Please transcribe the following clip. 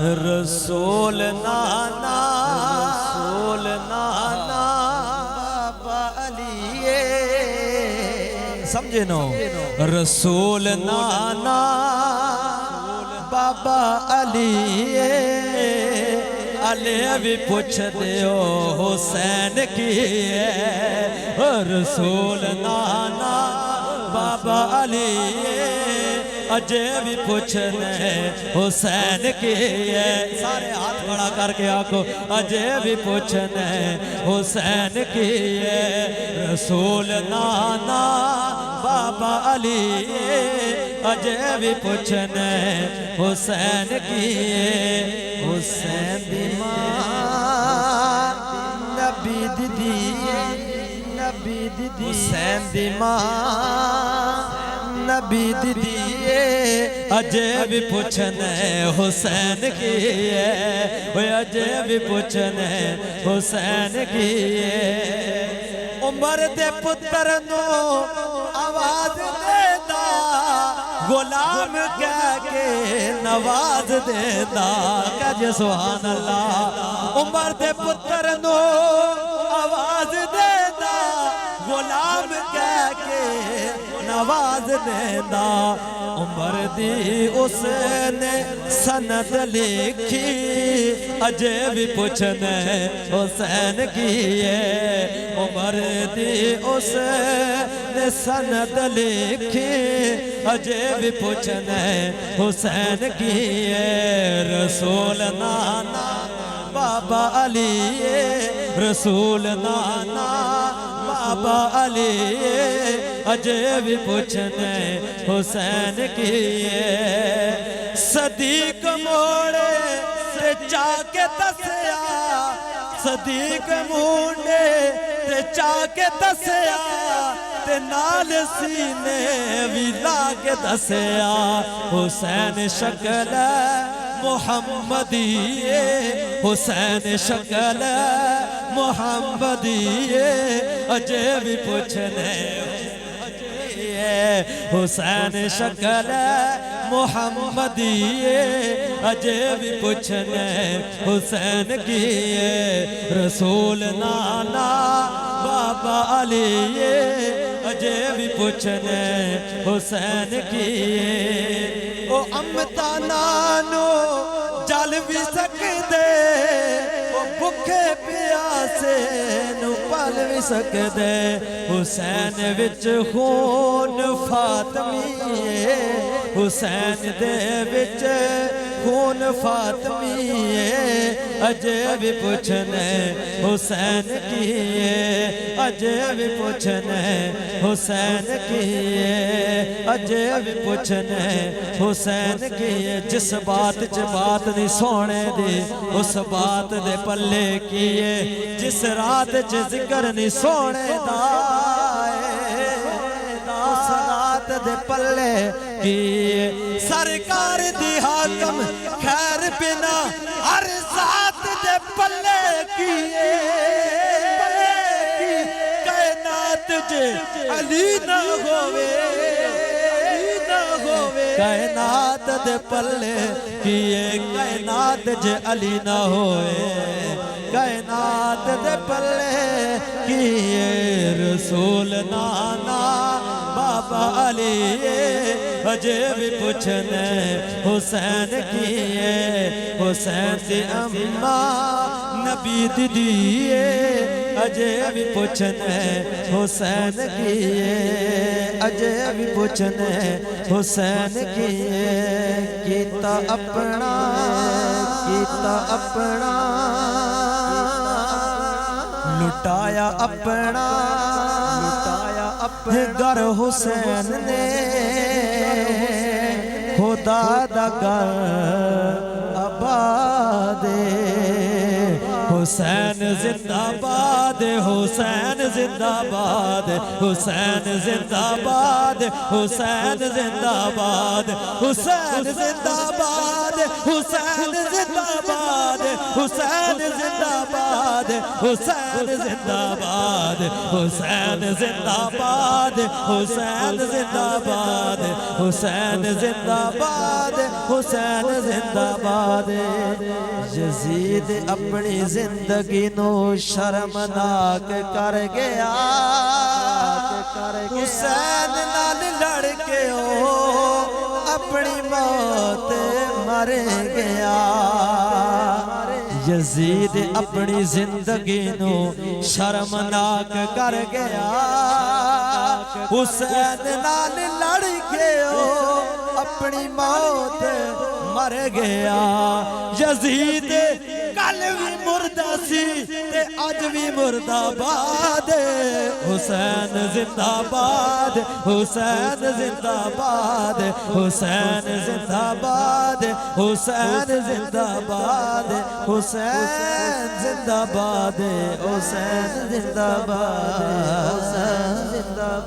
رسول نانا بابا علی سمجھے نو رسول نانا بابا علی علی بھی پوچھ دیو حسین کی ہے رسول نانا بابا علی اجے بھی پوچھنے حسین کی ہے سارے ہاتھ بڑا کر کے آکو اجے بھی پوچھنے حسین کی ہے رسول نانا بابا علی اجے بھی پوچھنے حسین کی ہے حسین دی ماں نبی دی حسین دی ماں نبی دیئے اجے بھی پوچھنے حسین کی ہے اجے بھی پوچھنے حسین کی ہے عمر دے پتر نو آواز دیتا غلام کہہ کے نواز دیتا کہہ سبحان اللہ عمر دے پتر نو آواز دیتا غلام کہہ کے نواز دینا عمر دی اس نے سند لکھی اجے بھی پوچھنے حسین کی ہے عمر دی اس نے سند لکھی اجے بھی پوچھنے حسین کی ہے رسول نانا بابا علی رسول نانا بابا علی اجے بھی پوچھنے حسین کی ہے صدیق موڑے سے چاہ کے دسیا صدیق موڑے سے چاہ کے دسیا تے نال سینے بھی لا کے دسیا حسین شکل محمدی حسین شکل محمدی اجے بھی پوچھنے حسین شکل محمدی اجے بھی پوچھنے حسین کی رسول نانا بابا علی اجے بھی پوچھنے حسین کی او امتا نانو جل بھی سکتے او بکھے پیاسے نو پل بھی سکتے حسین وچ خون فاطمی حسین دے وچ خون فاطمی اجے بھی پوچھنے حسین کی اجے بھی پوچھنے حسین کی اجے بھی پوچھنے حسین کی جس بات بات نہیں سونے دی اس بات دے پلے کیے جس رات ذکر نہیں سونے دا اس رات دے پلے کیے سرکار دی حاکم خیر بنا ہر ذات دے پلے کیے کائنات جے علی نہ ہوئے کائنات دے پلے کیے کائنات جے علی نہ ہوئے کائنات دے پلے کیے رسول نانا بابا علی اجے بھی پوچھنے حسین کیے حسین دی اماں نبی دیئے اجے بھی پوچھنے حسین کیے اجے بھی پوچھنے حسین کیے کیتا اپنا لٹایا اپنا گر حسین نے خدا دا گر آباد حسین زندہ باد حسین زندہ باد حسین زندہ باد حسین زندہ باد حسین زندہ باد حسین زندہ باد حسین زندہ باد حسین زندہ باد حسین زندہ باد حسین زندہ باد حسین زندہ باد حسین زندہ باد یزید اپنی زندگی نو شرمناک کر گیا حسین نال لڑ کے اپنی موت مر گیا یزید اپنی زندگی نو شرمناک کر گیا حسین نال لڑ کے اپنی موت مر گیا یزید کل بھی مردہ سی تے اج بھی مردہ باد حسین زندہ باد حسین زندہ باد حسین زندہ باد حسین زندہ باد حسین زندہ باد حسین زندہ باد حسین زندہ